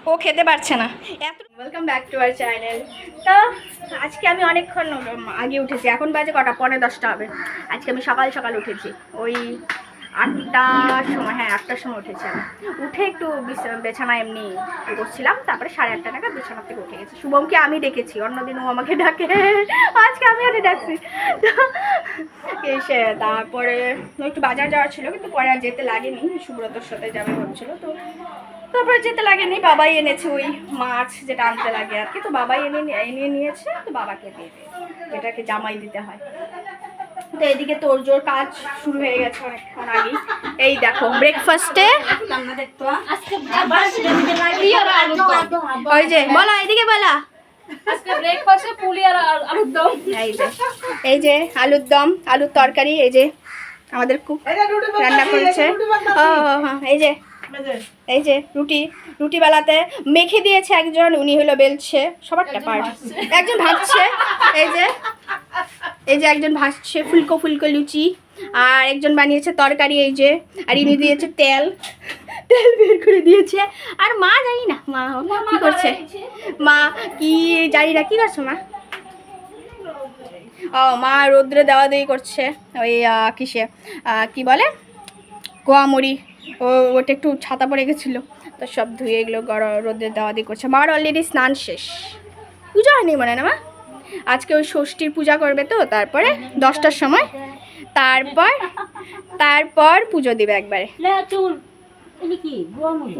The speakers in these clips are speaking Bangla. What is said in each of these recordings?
ও খেতে পারছে না। Welcome back to our channel. তো আজকে আমি অনেকক্ষণ আগে উঠেছি, এখন বাজে কটা, 10:15 হবে। আজকে আমি সকাল সকাল উঠেছি, ওই 8টার সময়, হ্যাঁ 8টার সময় উঠেছি। আমি উঠে একটু বিছানা এমনি করছিলাম, তারপরে 8:30 নাগাদ বিছানা থেকে উঠে গেছি। শুভমকে আমি ডেকেছি, অন্যদিন ও আমাকে ডাকে, আজকে আমি ওকে ডাকছি। তো এসে তারপরে একটু বাজার যাওয়া ছিল, কিন্তু পরে আর যেতে লাগেনি, সুব্রতর সাথে যাবে ভাবছিল। তো তারপরে যেতে লাগেনি, বাবাই এনেছে ওই মাছ যেটা আনতে লাগে আর কি। তো বাবাই এনে নিয়েছে, তো বাবাকে দিয়ে এটাকে জামাই দিতে হয়। তো এদিকে তোড়জোড় কাজ শুরু হয়ে গেছে অনেকক্ষণ আগেই। এই দেখো ব্রেকফাস্টে ওই যে বলা, এদিকে বলা, আজকে ব্রেকফাস্টে পুলি আর আলুর দম। এই যে আলুর দম, আলুর তরকারি, এই যে আমাদের কুক রান্না করেছে। এই যে রুটি বেলাতে মেখে দিয়েছে একজন, উনি হলো বেলছে, সবারটা পার্ট। একজন ভাজছে, এই যে একজন ভাজছে ফুলকো লুচি, আর একজন বানিয়েছে তরকারি, এই যে, আর ইনি দিয়েছে তেল বের করে দিয়েছে। আর মা জানি না মা কি করছে, মা কি জানি না কি করছে মা। ও মা রোদ্রে দেওয়া দেওয়ি করছে, ওই কিসে কি বলে গোয়ামরি, ওটা একটু ছাতা পড়ে গেছিলো, তো সব ধুয়ে এগুলো রোদ্রে দেওয়া দিয়ে করছে। মার অলরেডি স্নান শেষ, পূজা হয়নি মনে না মা, আজকে ওই ষষ্ঠীর পূজা করবে, তো তারপরে 10টার সময়, তারপর পুজো দিবে একবারে।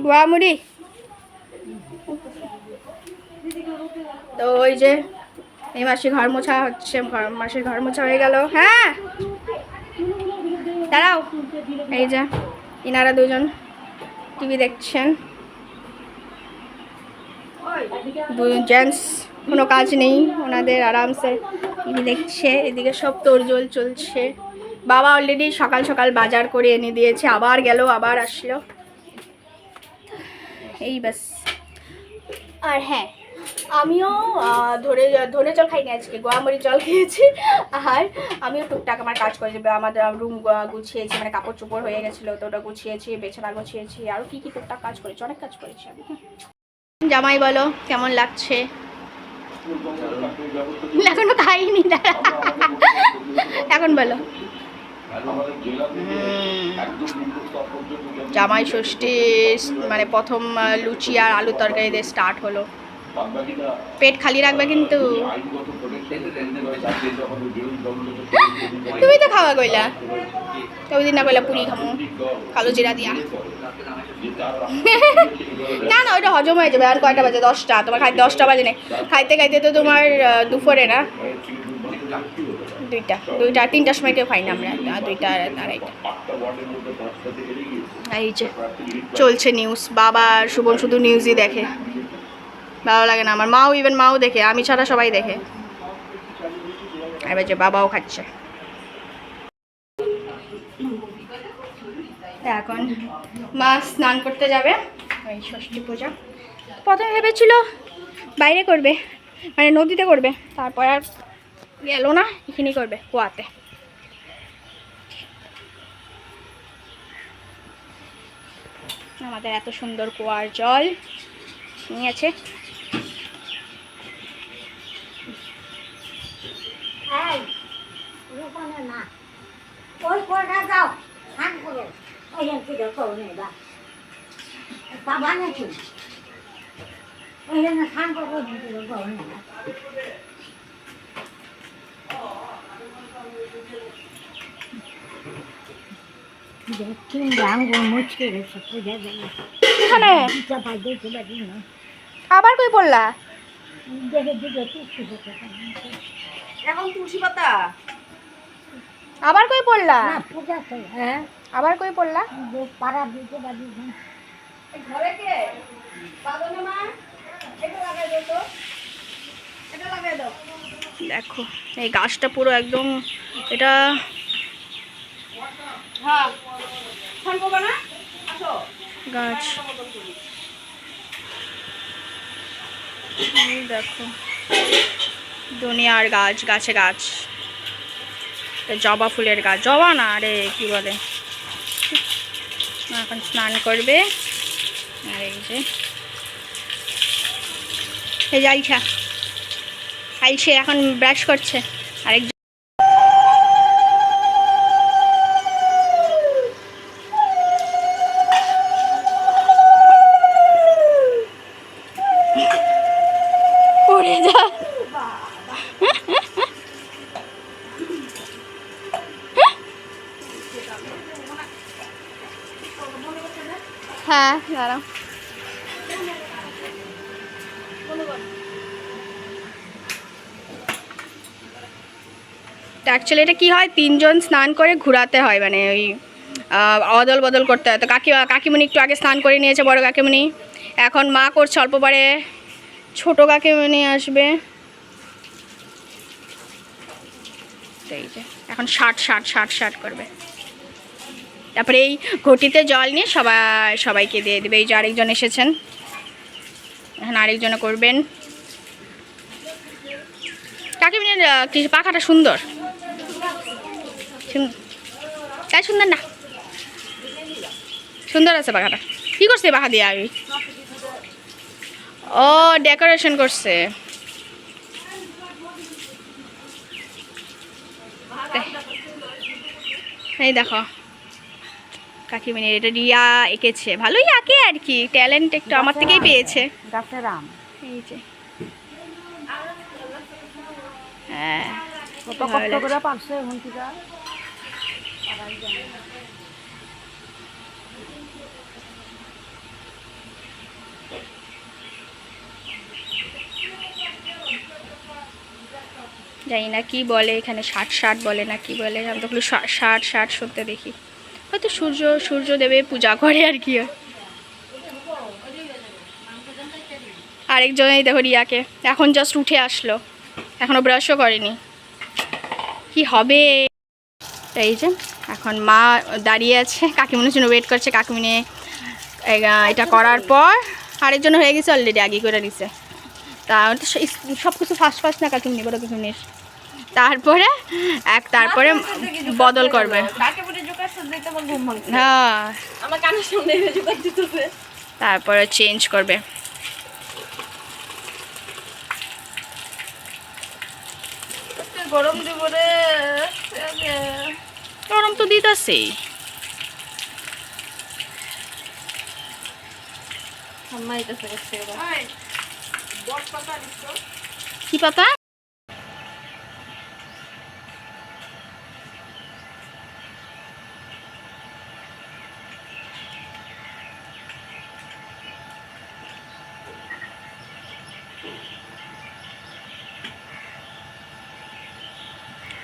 গোয়ামুড়ি। তো ওই যে এই মাসে ঘর মোছা হচ্ছে, মাসের ঘর মোছা হয়ে গেল। হ্যাঁ দাঁড়াও, এই যে ইনারা দুজন টিভি দেখছেন, জেন্টস কোনো কাজ নেই ওনাদের, আরামসে টিভি দেখছে। এদিকে সব তোড়জোড় চলছে। বাবা অলরেডি সকাল সকাল বাজার করে এনে দিয়েছে, আবার গেল আবার আসলো, এই বাস। আর হ্যাঁ, আমিও ধনে জল খাইনি আজকে, গোয়ামরি জল খেয়েছি। আর আমিও টুকটাক আমার কাজ করে দেবে, আমাদের রুম গুছিয়েছি, মানে কাপড় চোপড় হয়ে গেছিলো, তো ওটা গুছিয়েছি, বিছানা গুছিয়েছি, আরও কী টুকটাক কাজ করেছি, অনেক কাজ করেছি আমি। জামাই বলো কেমন লাগছে? এখনো খাইনি, দাঁড়া, এখন বলো। জামাই ষষ্ঠী মানে প্রথম লুচি আর আলু তরকারি দিয়ে স্টার্ট হলো। পেট খালি রাখবে কিন্তু, তুমি তো খাওয়া কইলা, ওই দিন না কইলা পুরি খামো কালো জিরা দিয়া। না না, ওইটা হজম হয়ে যাবে। আর কয়টা বাজে? 10টা, তোমার খাইতে 10টা বাজে নেই, খাইতে খাইতে তো তোমার দুপুরে না 2টা 3টার সময় কেউ খাই না আমরা, 2টা 2:30। এই যে চলছে নিউজ, বাবা আর শুভম শুধু নিউজই দেখে, ভালো লাগে না আমার। মাও দেখে, আমি ছাড়া সবাই দেখে। এবার যে বাবাও খাচ্ছে। এখন মা স্নান করতে যাবে, ওই ষষ্ঠী পূজা। প্রথমে ভেবেছিল বাইরে করবে, মানে নদীতে করবে, তারপর আর গেল না, এখানেই করবে কুয়াতে। আমাদের এত সুন্দর কুয়ার জল নিয়েছে। আবার কই পড়লা? এখন তুলসী পাতা আবার কই পড়লা? হ্যাঁ আবার কই পড়লা? পাড়া দিতে বাড়ি ঘরে কে বাদনা মা, এটা লাগাই দাও তো, এটা লাগাই দাও। দেখো এই গাছটা পুরো একদম, এটা হ্যাঁ ফোন করবে না, আসো গাছ। দেখো দুনিয়ার গাছ, গাছে গাছ, জবা ফুলের গাছ, জবা না রে কি বলে এখন স্নান করবে। আর এই যে আইছে এখন ব্রাশ করছে। আরেকজন পড়ে যা। হ্যাঁ দাঁড়াও। অ্যাকচুয়ালি এটা কি হয়, 3 জন স্নান করে ঘোরাতে হয়, মানে ওই অদল বদল করতে হয়। তো কাকিমণি একটু আগে স্নান করে নিয়েছে, বড় কাকিমণি। এখন মা করছে, অল্প পরে ছোট কাকিমণি আসবে। তো এই যে এখন ষাট করবে। তারপরে এই ঘটিতে জল নিয়ে সবাইকে দিয়ে দেবে। এই যে আরেকজন এসেছেন, এখন আরেকজনে করবেন। কাকিমণির পাখাটা সুন্দর, তাই সুন্দর না? সুন্দর আছে পাখাটা। কি করছে পাখা দিয়ে? আমি ও ডেকোরেশন করছে। এই দেখো কাকিমণির এটা রিয়া এঁকেছে, ভালোই আঁকে আর কি, ট্যালেন্ট একটু আমার থেকেই পেয়েছে। এই যে হ্যাঁ, জানি না কি বলে এখানে, ষাট বলে না কি বলে, আমি তো খুব ষাট শুনতে দেখি। হয়তো সূর্য দেবে পূজা করে আর কি। আরেকজন এই দেখো রিয়াকে, এখন জাস্ট উঠে আসলো, এখনো ব্রাশও করেনি। কি হবে? এই যে এখন মা দাঁড়িয়ে আছে, কাকিমণির জন্য ওয়েট করছে। কাকিমণি এটা করার পর আরেকজন হয়ে গেছে অলরেডি, আগে করে দিছে। তা সব কিছু ফার্স্ট না কাকিমণি, বড় কাকিমণির। তারপরে বদল করবে। হ্যাঁ, তারপরে চেঞ্জ করবে। গরম দিব রে, গরম তো দিতেছেই। কি পাতা?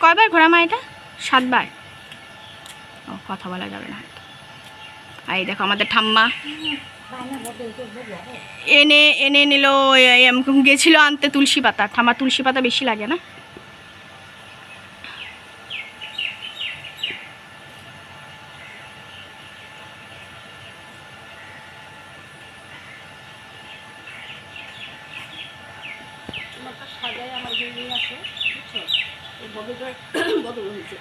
কয়বার ঘোরা মা এটা? 7 বার। ও কথা বলা যাবে না। আর এই দেখো আমাদের ঠাম্মা এনে নিল, গেছিল আনতে তুলসী পাতা। ঠাম্মা তুলসী পাতা বেশি লাগে না? বদল হয়েছে।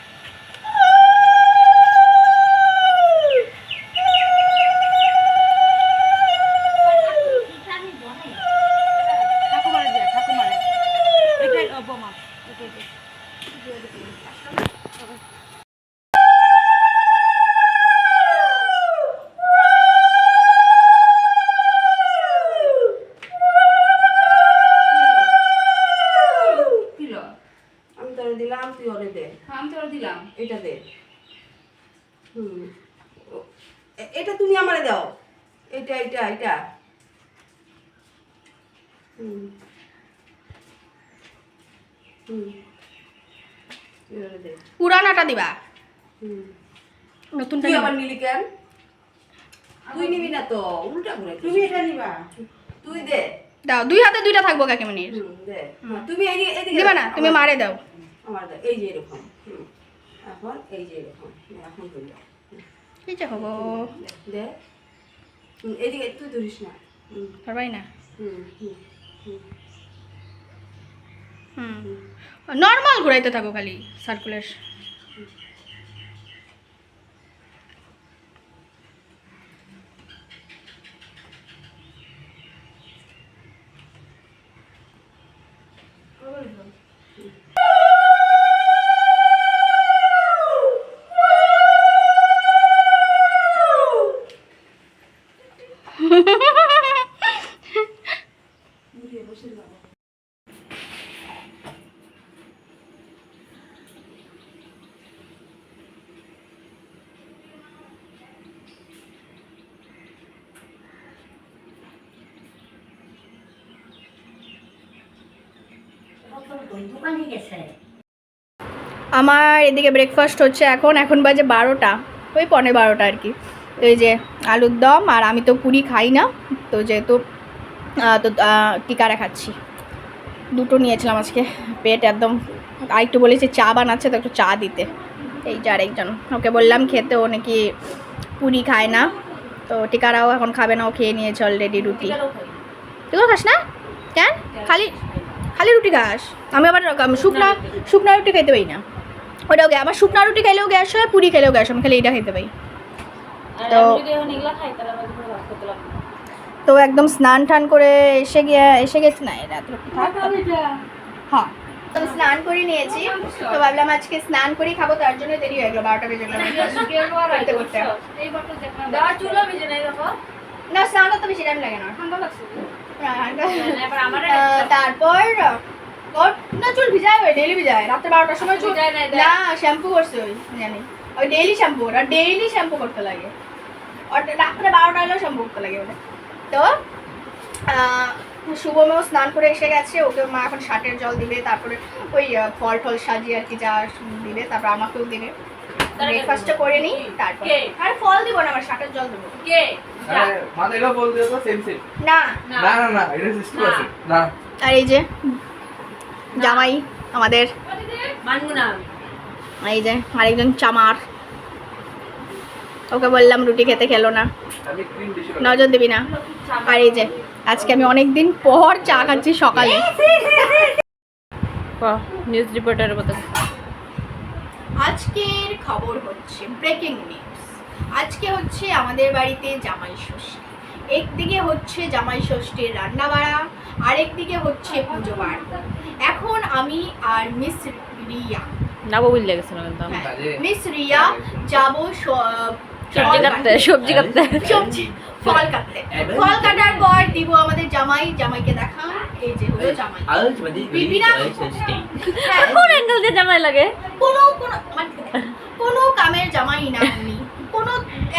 দিলাম, তুই ওরে দে। আমি তো দিলাম, এটা দে। এটা তুমি আমারে দাও, এটা এটা এটা। পুরানাটা দিবা, নতুনটা আবার নিলি কেন? তুই নিবি না তো, উল্টা ঘুরে। তুমি এটা নিবা, তুই দে। দাও, 2 হাতে 2টা থাকবো কাকিমণির। দে তুমি এদিকে দিবা না, তুমি মারে দাও। আমার দাও, এই যে এরকম। এখন এই যে এরকম, এখন তুই দাও। কি যে হবো? দে এদিকে, তুই ধরিস না। পারবাই না। নর্মাল ঘুরাইতে থাকো, খালি সার্কুলার। আমার এদিকে ব্রেকফাস্ট হচ্ছে এখন বাজে 12টা, ওই 12:15 আর কি। তো এই যে আলুর দম, আর আমি তো পুরি খাই না, তো যেহেতু টিকারা খাচ্ছি। দুটো নিয়েছিলাম আজকে, পেট একদম। আর একটু বলেছি চা বানাচ্ছে, তো একটু চা দিতে। এই যে আরেকজন, ওকে বললাম খেতে, ও নাকি পুরি খায় না, তো টিকারাও এখন খাবে না, ও খেয়ে নিয়েছে অলরেডি রুটি। তুইও খাস না কেন? খালি খালি রুটি খাস? আমি আবার শুকনা রুটি খাইতে পারি না। ওটাও আমার শুকনা রুটি খাইলেও গ্যাস হয়, পুরি খেলেও গ্যাস হয়, আমি খালি এটা খাইতে পারি। তো তো একদম স্নান টান করে এসে গেছি না, এটা হ্যাঁ, তো স্নান করে নিয়েছি। তো ভাবলাম আজকে স্নান করেই খাবো, তার জন্য দেরি হয়ে গেলো, 12টা বেজে গেল করতে করতে। না, স্নান করতে বেশি টাইম লাগে না। তারপর না, চুল ভিজায়, ওই ডেইলি ভিজায় রাত্রে 12টার সময় চুল না, শ্যাম্পু করছে ওই জানি, ওই ডেইলি শ্যাম্পু, ওটা ডেইলি শ্যাম্পু করতে লাগে, আর রাত্রে 12টা হলেও শ্যাম্পু করতে লাগে ওটা। তো শুভমেও স্নান করে এসে গেছে, ওকে মা এখন শার্টের জল দিবে, তারপরে ওই ফল টল সাজিয়ে আর কি যা দিবে, তারপর আমাকেও দিবে। ব্রেকফাস্টটা করে নিই, তারপর আর ফল দিব না, আমার শার্টের জল দেবো। না আর এই যে জামাই আমাদের, এই যে আরেকজন চামার, ওকে বললাম রুটি খেতে, খেলো না, নজর দিবি না। আর এই যে আজকে আমি অনেক দিন পর চা খাচ্ছি সকালে। নিউজ রিপোর্টারের মতো। আজকের খবর হচ্ছে ব্রেকিং নিউজ। আজকে হচ্ছে আমাদের বাড়িতে জামাই ষষ্ঠী। একদিকে হচ্ছে জামাই ষষ্ঠীর রান্না বাড়া, আরেকদিকে হচ্ছে পুজো বার। এখন আমি আর মিস রিয়া, নাবো বুঝলে গেছে না কিন্তু মিস রিয়া যাবো সবজি কাটতে ফল কাটতে। ফল কাটার পর দিব আমাদের জামাইকে দেখান, এই যে হলো জামাই। বিপিনা কোন অ্যাঙ্গেল দিয়ে জামাই লাগে? কোনো কামের জামাই না উনি, কোনো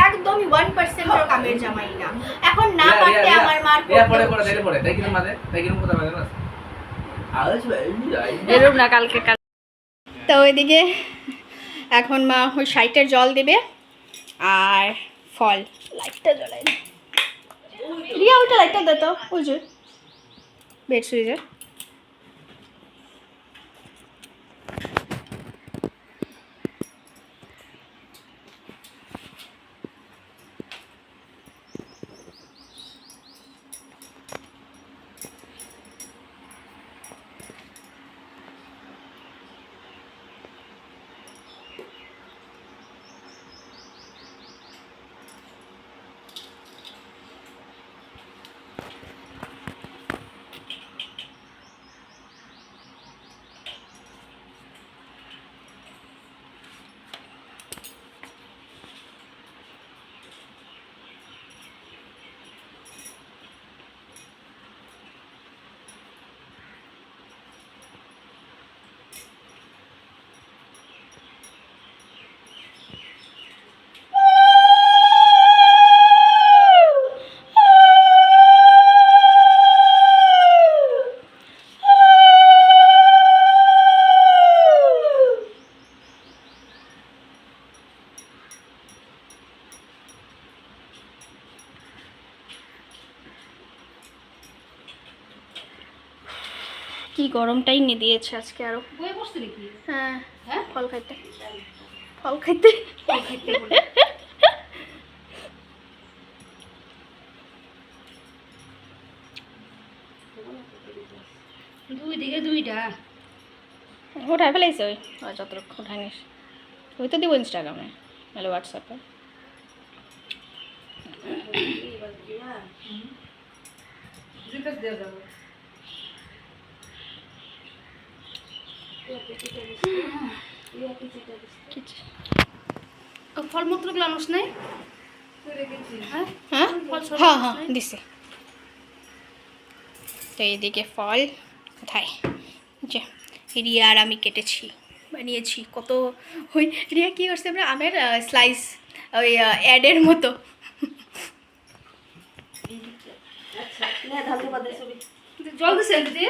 একদমই 1% কামের জামাই না। এখন না পারতে আমার মার এরকম না, কালকে তো ওইদিকে এখন মা ওই শাইটের জল দিবে আর ফল। লাইটটা জ্বলাই না রিয়া, ওইটা লাইটটা দে তো, ওই যে বেড সুইচে। কি গরমটাই নিয়ে দিয়েছে আজকে আরো। হ্যাঁ হ্যাঁ, ফল খাইতে দুই দিকে দুইটা উঠায় ফেলাইছে, ওই যতটুকু উঠায় নিস, ওই তো দিব ইনস্টাগ্রামে নাহলে হোয়াটসঅ্যাপে। ফলমূত্র গুলো আনুস নাই? হ্যাঁ হ্যাঁ হ্যাঁ হ্যাঁ দিছে। তো এইদিকে ফল কোথায়, যে রিয়া আর আমি কেটেছি, বানিয়েছি কত। ওই রিয়া কী করছে, আমরা আমের স্লাইস ওই অ্যাডের মতো। আচ্ছা না ধালতে বাদে ছবি। জল দিছেন দিদি?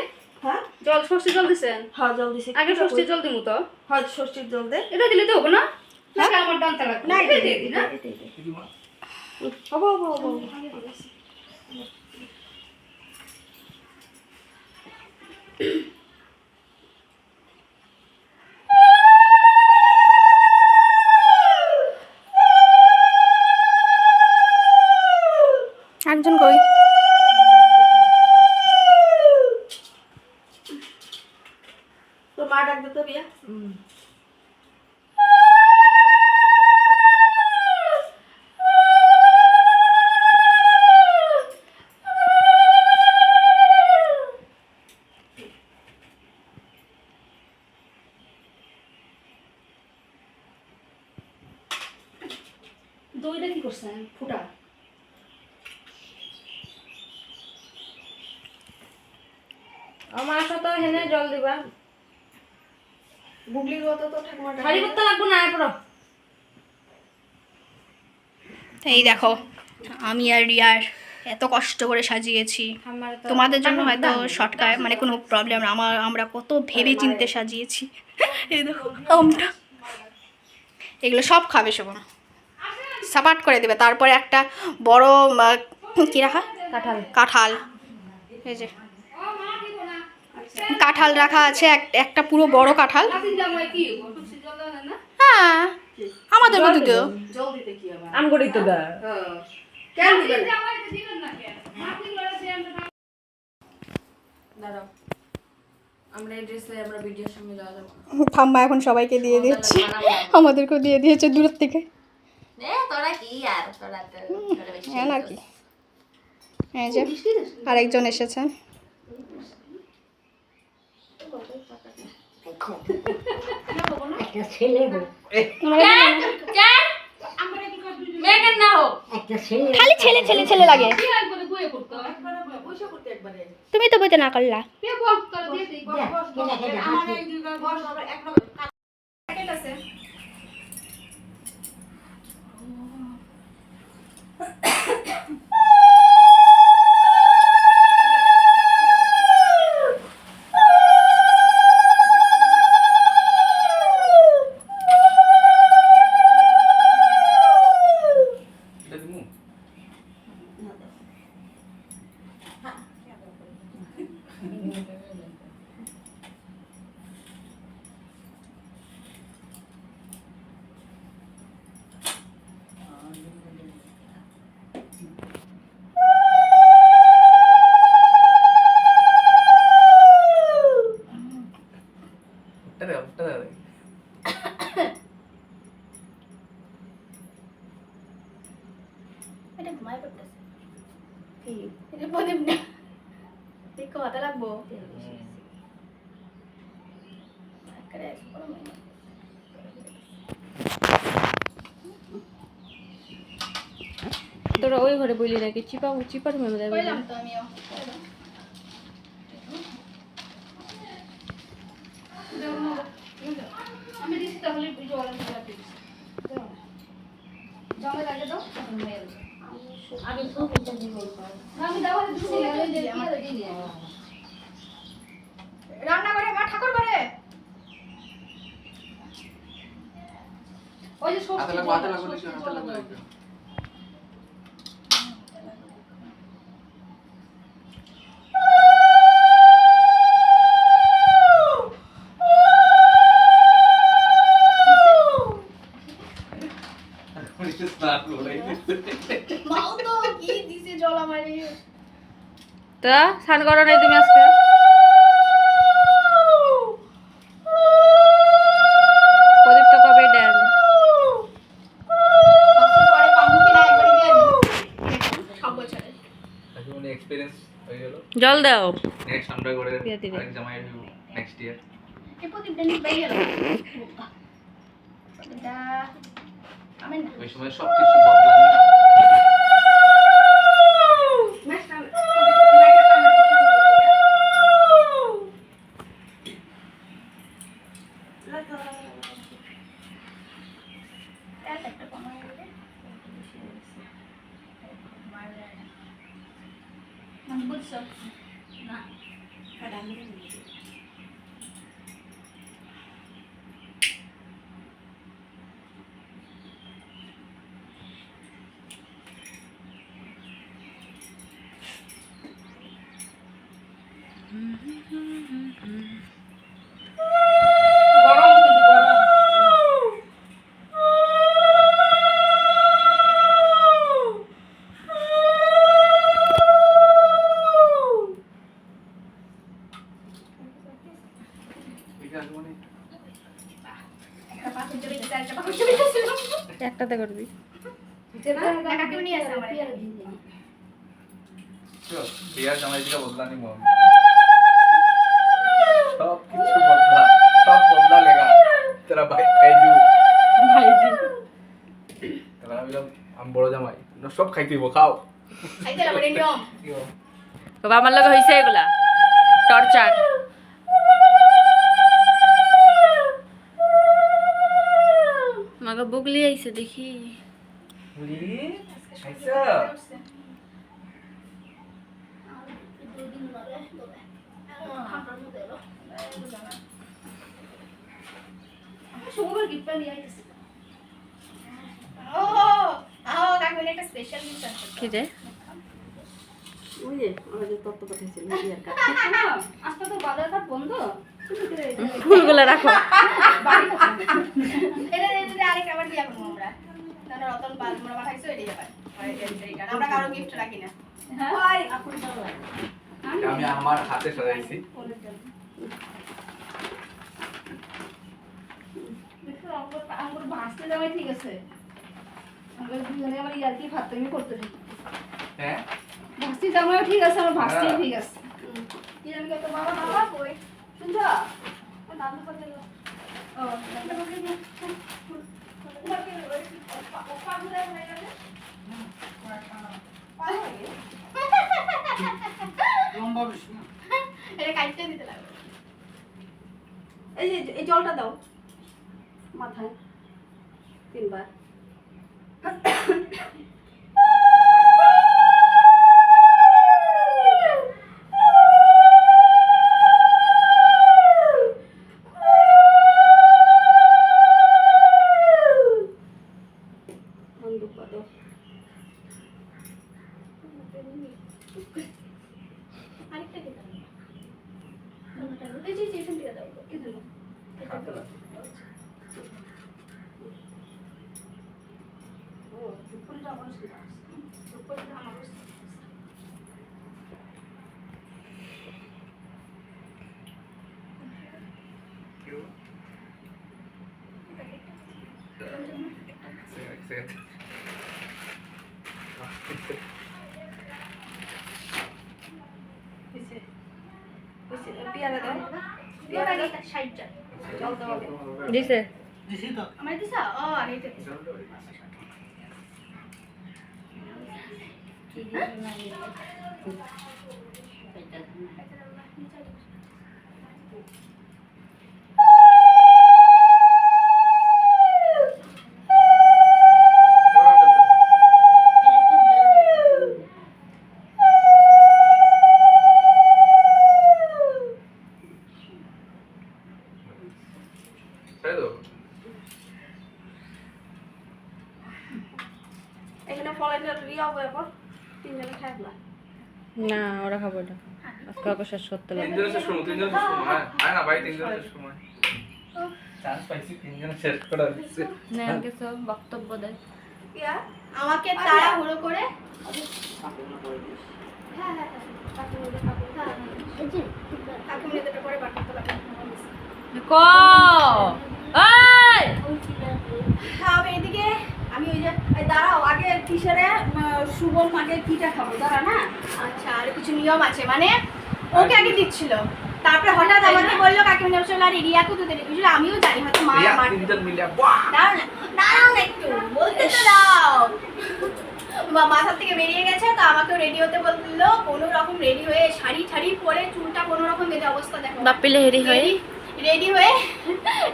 হ্যাঁ জল ষষ্ঠী জল দিছেন? হ্যাঁ জল দিছি। আগে ষষ্ঠী জল দিমু তো। হ্যাঁ ষষ্ঠীর জল দে। এটা দিলে তো হবে না? নাকি আমার ডানটা লাগবে? না এটা দিয়ে দিই না? হবো হবো হবো। একজন কই, তোর মা ডাক দে তো রিয়া। দইটা কি করছেন? ফুটা। আমার সাথে হেনে জল দিবা। গুগলির মতো তো ঠাকুমা ডাক। শাড়ি করতে লাগবে না এরপর। এই দেখো আমি আর রিয়ার এত কষ্ট করে সাজিয়েছি। তোমাদের জন্য হয়তো শর্টকাট মানে কোনো প্রবলেম না, আমরা কত ভেবে চিন্তে সাজিয়েছি। এই দেখো আমটা, এগুলো সব খাবে শোভন, সাপাট করে দেবে। তারপরে একটা বড় কী রাখা, কাঁঠাল। কাঁঠাল, এই যে কাঁঠাল রাখা আছে, একটা পুরো বড় কাঁঠাল। নাতিন জামাই কি? ষষ্ঠী জল দেন না? হ্যাঁ আমাদের মধ্যে তো জল দিতে কি আবার? আম করি তো দা হ্যাঁ কেন দিবেন? জামাইকে দিবেন না কেন? নাতিন লড়ে দেন না। দাঁড়াও আমরা এই ড্রেসে আমরা ভিডিওর সঙ্গে যাওয়া যাবো। ঠাম্মা এখন সবাইকে দিয়ে দিয়েছে, আমাদেরকেও দিয়ে দিয়েছে দূরের থেকে। তোরা কি আর তোরা তো হ্যাঁ নাকি, এই যে আরেকজন এসেছেন। খালি ছেলে ছেলে ছেলে লাগে, কি একবারে বইয়ে পড়তো? পয়সা করতে একবারে। তুমি তো বইতে না করলা। কে বল তোরা দিয়ে দিই। আমার এই দুই গাল বস আমরা এক লগে প্যাকেট আছে। এটা ঘুমায় পড়তেছে কি, এটা প্রদীপ না, দেখো হাতে লাগবো। তোরা ওই ঘরে বলি নাকি চিপার মেমে দেবে। কইলাম তো আমিও। আমি দিছি তাহলে জল আমি দিছি। জমা লাগে দাও তখন হয়ে যাবে। আগে তো এটা দিবই আমি দাও দিছি এই যে আমার দিই। রান্না করে মা ঠাকুর করে। ওই যে ষষ্ঠী জল, হাতে লাগো ষষ্ঠী হাতে জল লাগো দাও। মাও তো কি দিছে জল আমারে। তা স্নান করো নাই তুমি আজকে? প্রদীপ তো কবে দেন। পরে পামু কি না একবার দিয়ে দিই সব বছরে। এক্সপেরিয়েন্স হয়ে গেল। জল দাও। নেক্সট আমরা করে দিয়ে দিবে। আরেক জামাই নেক্সট ইয়ার। এই প্রদীপটা নিয়ে বাইরে গেল। এটা আমি না ওই সময় সবকিছু বদলায়। বুঝছো না গরম কিন্তু গরম ঠিক আছে মানে একটা পাথর জমে গেছে, একটা পাথর জমে গেছে। একটাতে করবি। কাকিমা নিয়ে আসে আমার। চল বিয়ার জামাই দিকে বদলানি মন সব কিছু বদলা সব বদলা লেগা তেরা ভাই খাইজু ভাইজি তেরা আমি বড় জামাই তোমরা সব খাই দিব খাও খাইতে লাগবে রে নিয়ম। কি হলো? বাবা আমার লগে হইছে এগুলা টর্চার। মাকে বুগলি আইছে দেখি। বুঝলি খাইছা শুভর গিফট নিয়ে আইতেছি ও কাকিমা একটা স্পেশাল জিনিস আছে। কি রে? ওই যে আমাদের তত্ত্ব পাঠাইছিল বিয়ার কাছে আজকে তো বাজার ঘাট বন্ধ ফুলগুলো রাখো। এটা আরেক আবার দিয়া করবো আমরা। তাহলে রতন পাল আমরা পাঠাইছো এটাই আবার। আমরা কারো গিফট রাখি না। হ্যাঁ ওই আপন ভালো লাগে আমি আমার হাতে সাজাইছি দেখো আমার ভাসতে যাওয়াই ঠিক আছে আমরা দুজনে আমার ইয়ার্কি ফাতমি করতে দিই হ্যাঁ ভাসতে যাওয়াও ঠিক আছে আমার ভাসতেই ঠিক আছে কি জানি কত বাবা বাবা কই? শুনছো দাদু করতে ও এটা কাটতে দিতে লাগবে। এই যে এই জলটা দাও মাথায় 3 বার বন্দুক দাও আরেকটা দিতে লাগবে। এই যে এখান থেকে দাও। এই দিলো। হাতে লাগবে। ও ফুলটা আমার সাথে উপরটা আমার কাছে। কি হলো? এক সেকেন্ড পিয়ারা দাও পিয়ারা এটা সাইডটা। জল দাও দিছে আমার দিছা? ও আরেকটা দিছা। এখানে ফলাইটা রিয়া বয়ে পর 3 জনে খাইলা না ওরা খাবো না আজকে ওকে শেষ করতে লাগবে। তিনজনের শেষ করবো তিনজনের শেষ করবো হ্যাঁ আয় না ভাই তিনজনের শেষ সময় চান্স পাইছি তিনজনের শেষ করার না কিছু বক্তব্য দেয়। পিয়া আমাকে তাড়াহুড়ো করে হ্যাঁ হ্যাঁ কাকুর কাকুর কাকিমা এটা করে বাটতে লাগবে। ক এই আমি এদিকে আমি ওই যে এই দাঁড়াও আগে কিসেরে শুভম আগে পিঠা খাবো দাঁড়া না। আচ্ছা আর কিছু নিয়ম আছে মানে ওকে আগে দিচ্ছিল তারপরে হঠাৎ আমাকে বললো কাকিমা নেমে চলে আর রিয়াকে তো দেরি বুঝলো আমিও জানি হয়তো মা রিয়া আমার তিনজন মিলে বাহ দাঁড়াও না একটু বলতে তো দাও। মাথার থেকে বেরিয়ে গেছে তো আমাকেও রেডি হতে বললো কোনো রকম রেডি হয়ে শাড়ি ঠাড়ি পরে চুলটা কোনো রকম বেঁধে অবস্থা দেখো বাপিলে হেরি হয়ে রেডি হয়ে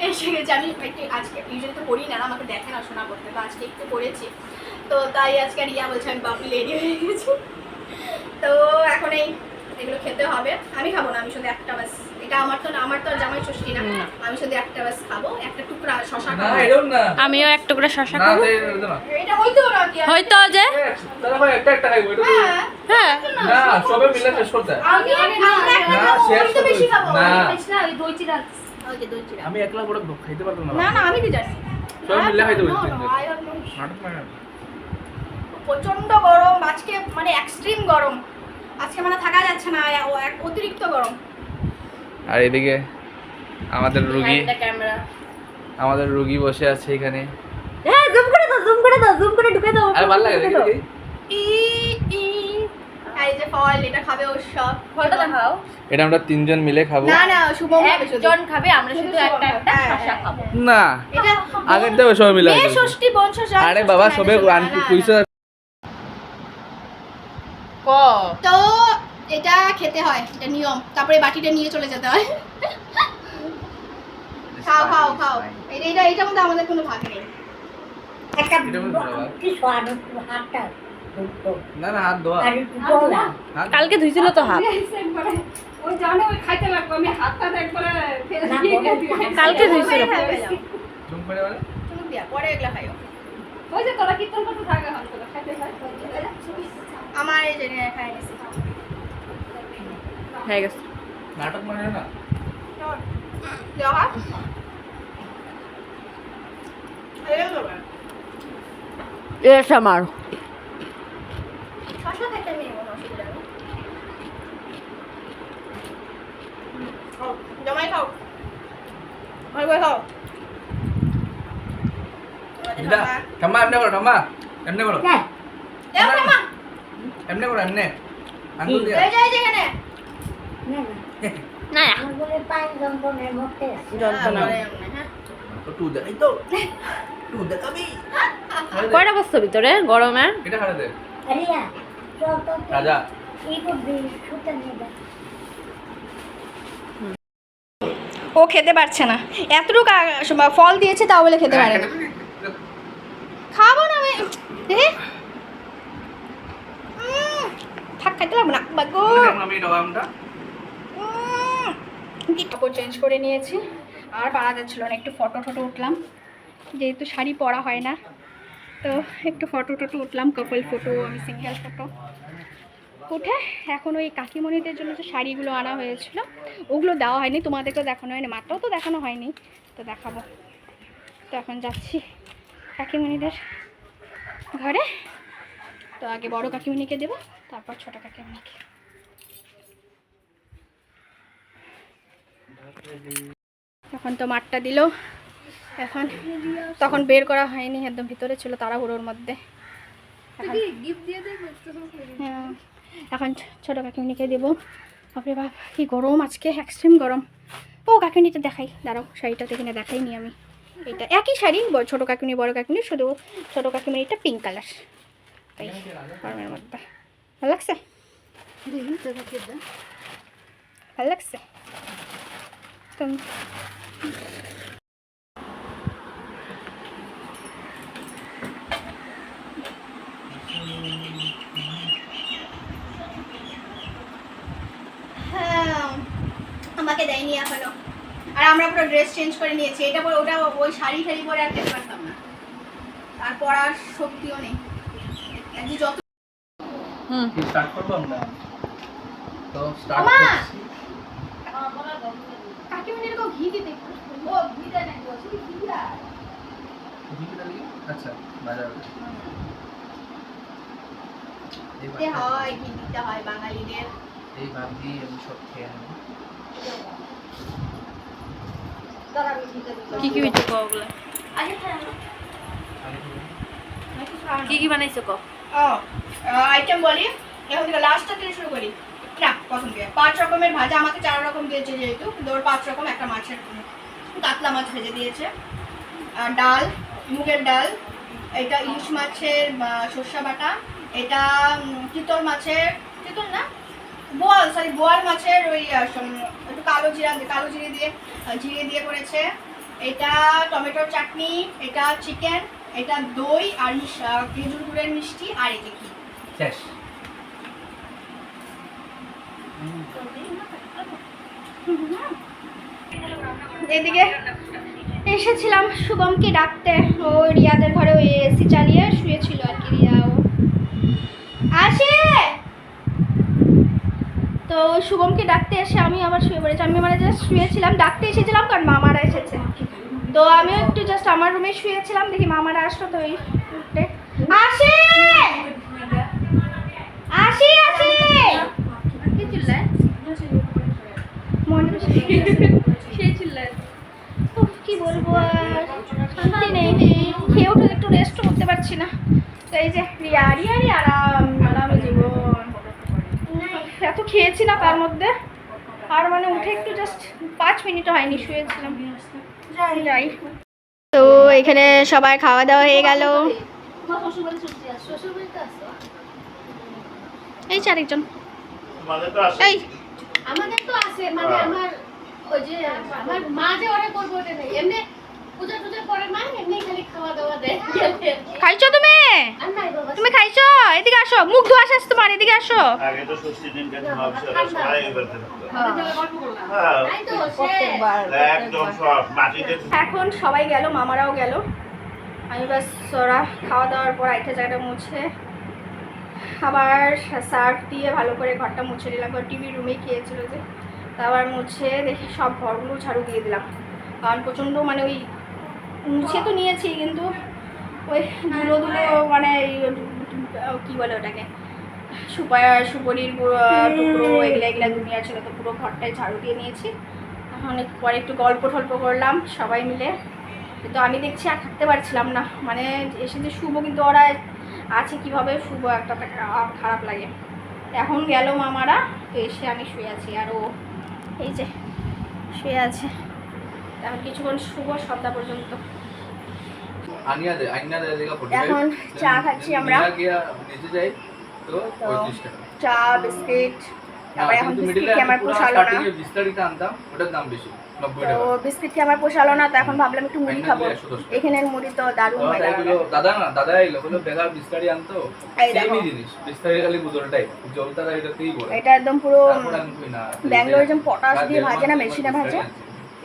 এসে গেছে। আমি একটু আজকে ইউজুয়ালি তো পড়ি না আমাকে দেখে না শোনা করতে তো আজকে একটু পড়েছি তো তাই আজকে রিয়া বলছে আমি বাপি রেডি হয়ে গেছি। তো এখন নেই, এগুলো খেতে হবে। আমি খাবো না, আমি শুধু একটা বাস, এটা আমার তো আর জামাই ষষ্ঠী না, আমি শুধু একটা বাস খাবো, একটা টুকরা শশা না খাবো। এরকম না, আমিও এক টুকরা শশা না খাবো। এটা না, এটা হইতো না কি আর? হয়তো যে তাহলে ভাই একটা খাইবো এটা তো। হ্যাঁ, হ্যাঁ না সবে মিলে শেষ করতে হয়। আমরা একটা না, খাবো, শেষ আমি তো বেশি খাবো। না। ওই দই চিরা ওই যে দই চিড়া। আমি একলা বড় খাইতে পারতাম না না, আমি কি জানি। সবাই মিলে খাইতে No, পারি no, I have no issue. নাটক মানে প্রচন্ড গরম আজকে, মানে এক্সট্রিম গরম আজকে, মানে থাকা যাচ্ছে না, অতিরিক্ত গরম। আর এদিকে ক্যামেরা। আমাদের রুগী বসে আছে এখানে। হ্যাঁ জুম করে ঢুকে দাও। আরে ভালো লাগে দেখি ই ই আর এই যে ফল, এটা খাবে ওর সব। ফলটা দেখাও। এটা আমরা তিনজন মিলে খাবো। না না, শুভম খাবে শুধু। একজন খাবে, আমরা শুধু একটা হ্যাঁ, শশা খাবো। না এটা আগের দেবে সবাই মিলে মেয়ে খাবো। ষষ্ঠী বোন ষষ্ঠী। আরে বাবা সবে আনকি কইছো। ক তো এটা খেতে হয়, এটা নিয়ম। তারপরে বাটিটা নিয়ে চলে যেতে হয়। খাও খাও খাও, এইটার মধ্যে আমাদের কোনো ভাগ নেই। না না হাত ধোয়া। হাত কালকে ধুইছিল তো হাত। ওই জানে ওই খাইতে লাগবে, আমি হাতটা একবারে ফেলে দিয়ে কালকে ধুইছিল। চুম করে বলে চুমুক দিয়া, পরে এগুলা খাইও। ওই যে তোরা কীর্তন করতে থাকে হন তোরা খাইতে খাই আমার এই যে নিয়ে খাই নিছি। হয়ে গেছে। নাটক মানে না। দেওয়া এই তো এস আমার শশা খেতে নেই কোনো অসুবিধা নেই। খাও, জামাই খাও, ভাই ভাই খাও। এটা ঠাম্মা এমনে করো, ঠাম্মা এমনে করো, দেও মামা, এমনে করো, এমনে আঙ্গুল দিয়ে। এই যে এখানে না টু দে এই তো টু দে কবি কয়টা বস্তু ভিতরে গরমে? এটা খাড়া দে রাজা। ও খেতে পারছে না, এতটুকু ফল দিয়েছে তাও বলে খেতে পারে না। খাবো না আমি, দেখে থাক, খাইতে পারবো না বাগো। আমি ডগামটা কাপড় চেঞ্জ করে নিয়েছি, আর পারা যাচ্ছিল না, একটু ফটো উঠলাম, যেহেতু শাড়ি পরা হয় না, তো একটু ফটো উঠলাম, কাপল ফটো, আমি সিঙ্গেল ফটো উঠে এখন ওই কাকিমণিদের জন্য যে শাড়িগুলো আনা হয়েছিল ওগুলো দেওয়া হয়নি, তোমাদেরকেও দেখানো হয়নি, মাটাও তো দেখানো হয়নি, তো দেখাবো। তো এখন যাচ্ছি কাকিমণিদের ঘরে, তো আগে বড় কাকিমণিকে দেবো, তারপর ছোট কাকিমণিকে। এখন তো মাঠটা দিল, এখন তখন বের করা হয়নি, একদম ভিতরে ছিল তাড়াহুড়োর মধ্যে। হ্যাঁ, এখন ছোটো কাকিমণিকে দেবো। বাপরে বাপ কি গরম আজকে, এক্সট্রিম গরম। ও কাকিমণিটা দেখাই, দাঁড়াও, শাড়িটা তো এখানে দেখাইনি আমি। এটা একই শাড়ি, ছোটো কাকিমণি বড় কাকিমণি, শুধু ছোটো কাকিমণিটা পিঙ্ক কালার, তাই গরমের মধ্যে ভালো লাগছে, ভালো লাগছে তো। হ্যাঁ, আমাকে দেয়নি এখনো, আর আমরা পুরো ড্রেস চেঞ্জ করে নিয়েছি। এটা পরে ওটা, ওই শাড়ি পরে আর খেতে পারতাম না, আর পরার শক্তিও নেই। যত কি স্টার্ট করব আমরা, তো স্টার্ট আমা! করছি। কাকিমণি এরকম ঘি দিতে, ও ঘি দেয় না, শুধু ঘি দেয়। আচ্ছা বাজার দিতে হয়, ঘি দিতে হয় বাঙালিদের। এই ভাব দিয়ে আমি সব খেয়ে নেব। কি কি হইছে কও ওগুলা? কি কি বানাইছো কও? আইটেম বলি, এখন থেকে লাস্টটা থেকে শুরু করি না, প্রথম থেকে 5 রকমের ভাজা, আমাকে 4 রকম দিয়েছে যেহেতু, ওর 5 রকম, একটা মাছের কাতলা মাছ ভেজে দিয়েছে, আর ডাল, মুগের ডাল, এটা ইলিশ মাছের সর্ষা বাটা, এটা চিতল মাছের, চিতল না বোয়াল মাছের ওই একটু কালো জিরে দিয়ে করেছে, এটা টমেটোর চাটনি, এটা চিকেন, এটা দই আর খেজুর গুড়ের মিষ্টি, আর এটা কি শেষ এদিকে এসেছিলাম শুভমকে ডাকতে, ও রিয়াদের ঘরে ওই এসি চালিয়ে শুয়েছিল আর কি। রিয়াও আসে, তো শুভমকে ডাকতে এসে আমি আবার শুয়ে পড়েছি। আমি মানে জাস্ট শুয়েছিলাম, ডাকতে এসেছিলাম কারণ মামারা এসেছে। তো আমিও একটু জাস্ট আমার রুমে শুয়েছিলাম, দেখি মামারা আসলো। তো এই আসে আসি আসি কি চিল্লায় মনে সে চিল্লায়। উফ, কি বলবো আর, শান্তি নেই। খেয়ে উঠে একটু রেস্ট করতে পারছি না। তো এই যে রিয়া রিয়া রিয়া আরাম আরামে জীবন। এত খেয়েছি না তার মধ্যে, আর মানে উঠে একটু জাস্ট 5 মিনিট হয়নি শুয়েছিলাম। যাই, তো এখানে সবাই খাওয়া দাওয়া হয়ে গেল। এই যে আরেকজন, এই আমাদের তো আছে, মানে আমার ওই যে আমার মা যে অর্ডার করবো ওটা নেই, এমনি পূজা টুজা করে মা, এমনি খালি খাওয়া দাওয়া দেয়। খাইছো তুমি? আর নাই বাবা, তুমি খাইছো? এদিকে আসো, মুখ ধোয়া শেষ তোমার, এদিকে আসো। আগে তো ষষ্ঠী দিন কেন সবাই এবার নাই তো সে একদম সব মাটিতে এখন সবাই গেল, মামারাও গেল। আমি বাস ওরা খাওয়া দাওয়ার পর একটা জায়গাটা মুছে আবার সার্ফ দিয়ে ভালো করে ঘরটা মুছে নিলাম। টিভি রুমেই খেয়েছিল যে, তারপর মুছে দেখি সব ঘরগুলো ঝাড়ু দিয়ে দিলাম। কারণ প্রচণ্ড মানে ওই মুছে তো নিয়েছি, কিন্তু ওই ধুলো ধুলো মানে কী বলে ওটাকে, সুপারির টুকরো এগুলো এগুলো দুনিয়া ছিল। তো পুরো ঘরটায় ঝাড়ু দিয়ে নিয়েছি। এখন পরে একটু গল্প টল্প করলাম সবাই মিলে। কিন্তু আমি দেখছি আর থাকতে পারছিলাম না, মানে এসে যে শুভ, কিন্তু ওরা আছে কীভাবে শুভ একটা খারাপ লাগে। এখন গেল মামারা, তো এসে আমি শুয়ে আছি, আর ও এই যে শুয়ে আছে। এখন কিছুক্ষণ শুভ সন্ধ্যা পর্যন্ত। এখন চা খাচ্ছি আমরা, চা বিস্কিট। তারপরে এখন বিস্কিট খেয়ে আমার পোষালো না, তো বিস্কিট খেয়ে আমার পোষালো না। তো এখন ভাবলাম একটু মুড়ি খাবো। এখানের মুড়ি তো দারুণ হয়। এটা একদম পুরো ব্যাঙ্গালোর যেমন পটাশ দিয়ে ভাজে না, মেশিনে ভাজে,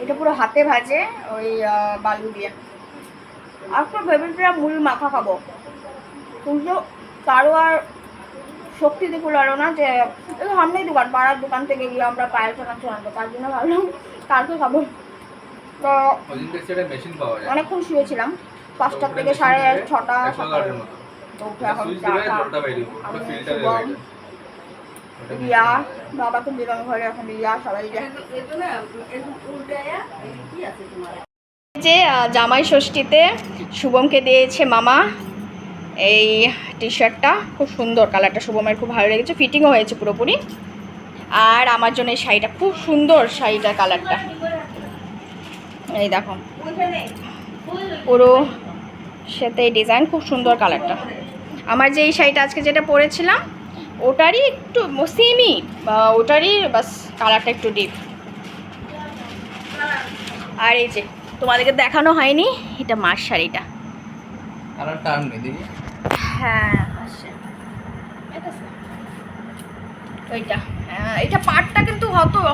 এটা পুরো হাতে ভাজে ওই বালু দিয়ে। আজকে ভেবেছিলাম মুড়ি মাখা খাবো, কিন্তু তারও আর শক্তি দিয়ে কুলালো না। যে সামনেই দোকান, পাড়ার দোকান থেকে গিয়ে আমরা পায়েল চানাচ্ছি আনবো, তার জন্য ভাবলাম কালকে খাবো। তো অনেকক্ষণ শুয়েছিলাম, 5টা থেকে 6:30 তো উঠে এখন চা রিয়া বাবাকে দিলাম ঘরে। এখন রিয়া সবাই যে জামাই ষষ্ঠীতে শুভমকে দিয়েছে মামা এই টি শার্টটা, খুব সুন্দর কালারটা, শুভমের খুব ভালো লেগেছে, ফিটিংও হয়েছে পুরোপুরি। আর আমার জন্য এই শাড়িটা খুব সুন্দর, শাড়িটার কালারটা এই দেখো, পুরো সাথে এই ডিজাইন, খুব সুন্দর কালারটা। আমার যে এই শাড়িটা আজকে যেটা পরেছিলাম ওটারই একটু সেমই, ওটারই বাস কালারটা একটু ডিপ। আর এই যে তোমাদেরকে দেখানো হয়নি, এটা মার শাড়িটা। হ্যাঁ ওইটা, এটা পার্টটা কিন্তু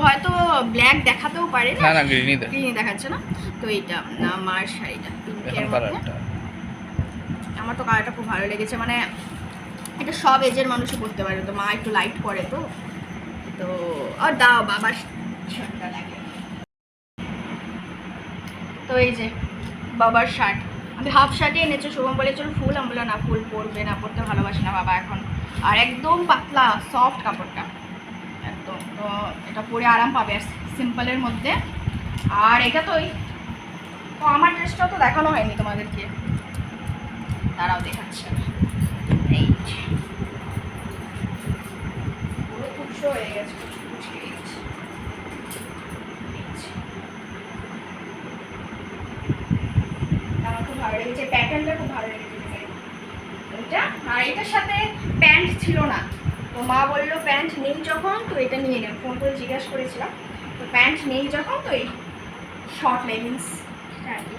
হয়তো ব্ল্যাক দেখাতেও পারে না, গ্রিনই দেখাচ্ছে না। তো এইটা মার শাড়িটা পিঙ্কের মধ্যে, আমার তো কালারটা খুব ভালো লেগেছে। মানে এটা সব এজের মানুষই পরতে পারে, তো মা একটু লাইট পরে, তো আর দাও বাবার শার্টটা লাগে। তো এই যে বাবার শার্ট, আমি হাফ শার্টই এনেছি। শুভম বলে চল ফুল, আমি বললাম না, ফুল পরবে না, পরতে ভালোবাসে না বাবা এখন। আর একদম পাতলা সফট কাপড়টা একদম, তো এটা পরে আরাম পাবে আর সিম্পলের মধ্যে। আর এটা তো তো আমার ড্রেসটাও তো দেখানো হয়নি তোমাদেরকে, তারাও দেখাচ্ছে। এই পুরো খুবশো হয়ে গেছে, কুচকে গেছে। আমার খুব ভালো লেগেছে, প্যাটার্নটা খুব ভালো লেগেছে এটা। আর এটার সাথে প্যান্ট ছিল না, তো মা বললো প্যান্ট নেই যখন, তো এটা নিয়ে নেব। ফোন করে জিজ্ঞাসা করেছিলাম, তো প্যান্ট নেই যখন, তো এই শর্ট লেগিংস আর কি।